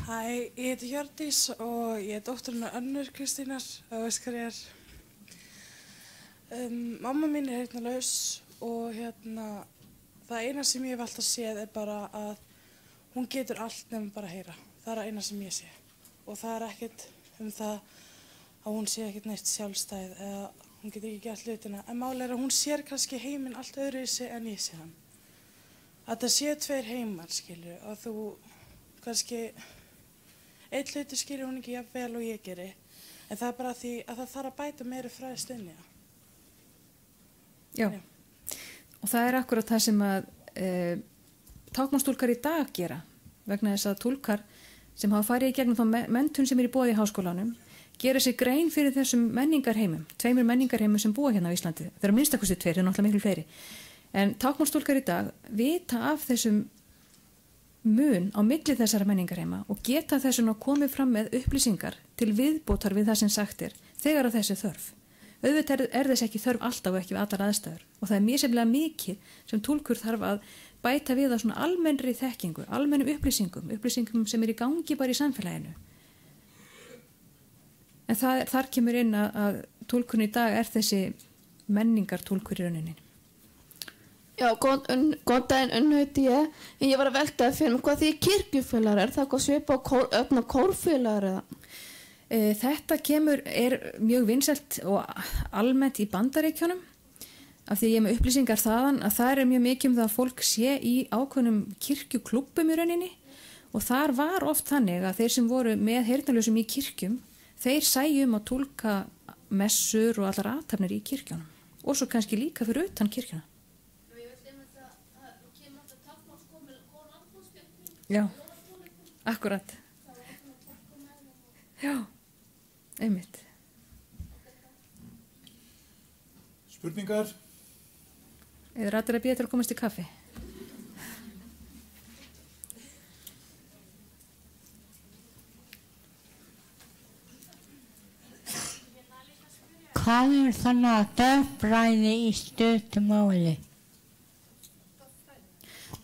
Hæ, ég heiti Hjördís og ég dótturinn Önnur Kristínar og veist hvað ég mamma mín heyrnarlaus og það eina sem ég hef alltaf séð bara að hún getur allt nema bara að heyra. Það eina sem ég sé og það ekkert það að hún sé ekkert neitt sjálfstæð eða hún getur ekki gert hlutina. En málið að hún sér kannski heiminn allt öðruvísi en ég sé hann. Að það séu tveir heimar, skilur, og þú kannski einn hluti skilur hún ekki jafn vel og ég geri. En það bara því að það þarf að bæta meiri fræðst inn í það. Já, og það akkurat það sem að táknmálstúlkar í dag gera vegna þess að túlkar sem hafa farið í gegnum þá menntun sem í boði í háskólanum gera sér grein fyrir þessum menningarheimum, tveimur menningarheimum sem búa hérna á Íslandi. Það eru minnstakosti tveir, það er náttúrulega miklu fleiri. En táknmálstúlkar í dag vita af þessum mun á milli þessara menningarheima og geta þessum að komið fram með upplýsingar til viðbótar við það sem sagt þegar að þessi þörf. Auðvitað þess ekki þörf alltaf og ekki við allar aðstæður og það misjafnlega mikið sem túlkur þarf að bæta við á svona almennri þekkingu, almennum upplýsingum sem í gangi bara í samfélaginu. En þar kemur inn að túlkurinn í dag þessi menningartúlkur í rauninni. Já, góðan daginn, Unnur heiti ég. Ég var að velta fyrir mig hvað því kirkjufélagar það hvað svipa á kórfélagar eða? Þetta mjög vinsælt og almennt í Bandaríkjunum af því ég með upplýsingar þaðan að það mjög mikið það að fólk sé í ákveðnum kirkjuklubbum í rauninni og þar var oft þannig að þeir sem voru með heyrnarlausum í kirkjum þeir sæju að túlka messur og allar athafnir í kirkjunum og svo kannski líka fyrir utan kirkjuna. Já, akkurat. Já, einmitt. Spurningar? Eða allir að bíða til að komast í kaffi? Hvað þannig að döffræði í stuttu máli?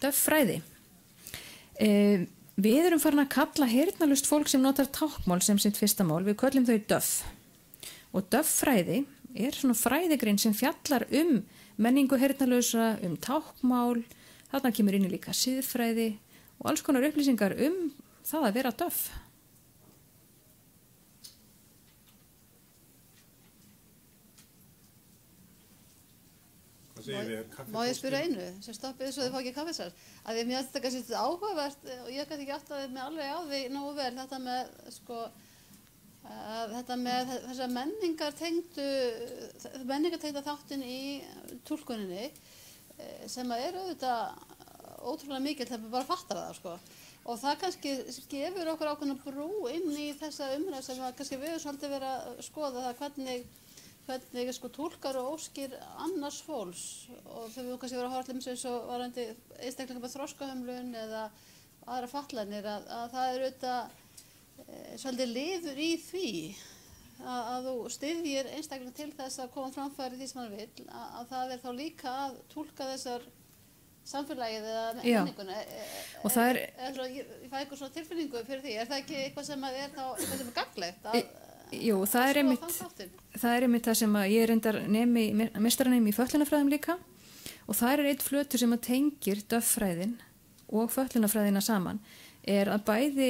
Döffræði? Við erum farin að kalla heyrnarlaust fólk sem notar táknmál sem sitt fyrsta mál, við köllum þau döff. Og döffræði svona fræðigrein sem fjallar menningu heyrnarlausa, táknmál, þarna kemur inn í líka siðfræði og alls konar upplýsingar það að vera döff. Má ég spyrja einu sem stoppið svo þið fá ekki kaffisar að því mér þetta kannski áhugavert og ég gæti ekki áttaði mig alveg á því nógu vel þetta með þessa menningartengda þáttin í túlkuninni sem auðvitað ótrúlega mikil þegar við bara fattar það og það kannski gefur okkur ákveðna brú inn í þessa umræðu sem kannski við svolítið vera að skoða það hvernig túlkar og óskir annars fólks og þegar við kannski verið að horfa eins og varandi einstaklingar með þroskahömlun eða aðra fatlanir að það auðvitað svolítið liður í því að þú styðjir einstaklingar til þess að koma framfæri því sem hann vill að það þá líka að túlka þessar samfélagið eða menninguna og það ég fæ eitthvað svona tilfinningu fyrir því það ekki eitthvað sem þá eitthvað sem gagnlegt Jú, það einmitt það sem að ég reyndar meistaranemi í fötlunarfræðum líka og það einn flötur sem að tengir döffræðin og fötlunarfræðina saman að bæði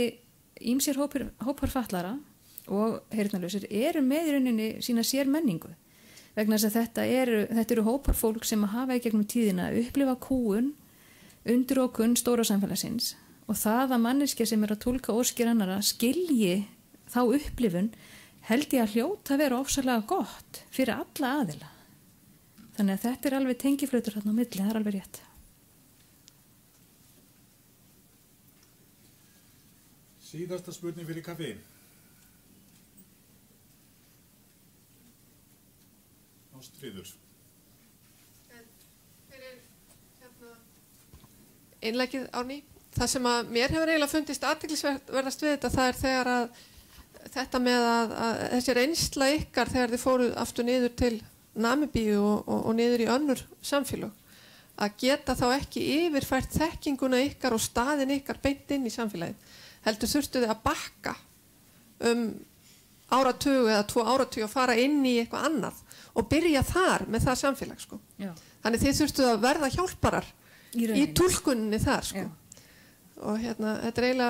ýmsir hópar fatlara og heyrnarlausir með í rauninni sína sér menningu vegna þess að þetta eru hópar fólk sem að hafa í gegnum tíðina að upplifa kúgun, undirókun stóra samfélagsins og það að manneskja sem að túlka óskir annara skilji þá upplifun held ég að hljóta að vera ofsalega gott fyrir alla aðila. Þannig að þetta alveg tengiflötur þarna á milli, það alveg rétt. Síðasta spurning fyrir kaffi. Ástríður. Fyrir innleggið Árný, það sem að mér hefur eiginlega fundist athyglisverðast við þetta, það þegar að þetta með að þessi reynsla ykkar þegar þið fóruð aftur niður til Namibíu og niður í önnur samfélög að geta þá ekki yfirfært þekkinguna ykkar og staðin ykkar beint inn í samfélagið heldur þurftu þið að bakka áratug eða 2 áratug og fara inn í eitthvað annað og byrja þar með það samfélag sko. Þannig þið þurftu að verða hjálparar í túlkuninni þar sko. Og þetta eiginlega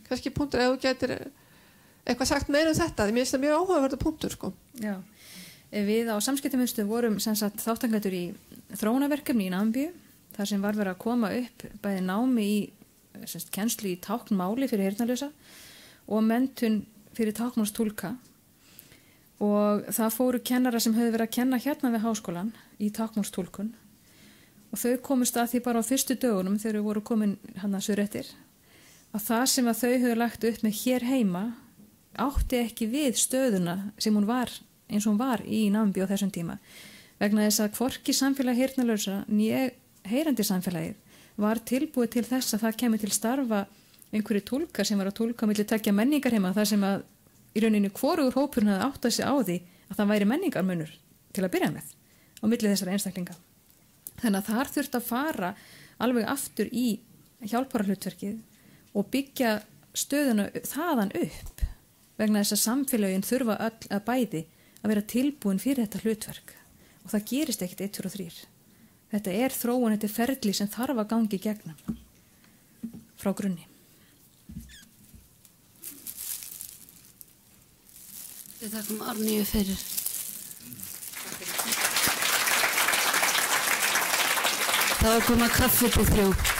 kannski punktur ef þú gætir eitthvað sagt meira þetta, því mér finnst það mjög áhugaverður punktur sko. Já, við á Samskiptamiðstöð vorum sem sagt þáttangatur í þróunarverkefni í Namibíu, þar sem var verið að koma upp bæði námi í kennslu í táknmáli fyrir heyrnarlausa og menntun fyrir táknmálstúlka og það fóru kennara sem höfðu verið að kenna hérna við háskólan í táknmálstúlkun og þau komust að því bara á fyrstu dögunum þegar við voru komin hann að suðrættir að það sem að þau höfðu lagt upp með hér heima átti ekki við stöðuna sem hún var eins og hún var í Namibíu á þessum tíma vegna þess að hvorki samfélag heyrnarlausa né heyrandi samfélagið var tilbúið til þess að það kemur til starfa einhverju túlkar sem var að túlka milli tveggja menningar heima þar sem að í rauninni hvorugur hópurinn hafði áttað sig á því að það væri menningarmunur til að byrja með á milli þessara einstaklinga. Þannig að þar þurft að fara alveg aftur í hjálparhlutverkið og byggja stöðuna þaðan upp vegna þess að samfélögin þurfa öll að bæði að vera tilbúin fyrir þetta hlutverk og það gerist ekkert 1, 2 og 3. Þetta er þróun, þetta er ferli sem þarf að gangi gegnum frá grunni. Við þakkum Árnýju fyrir. Það var að koma kaffi til 3.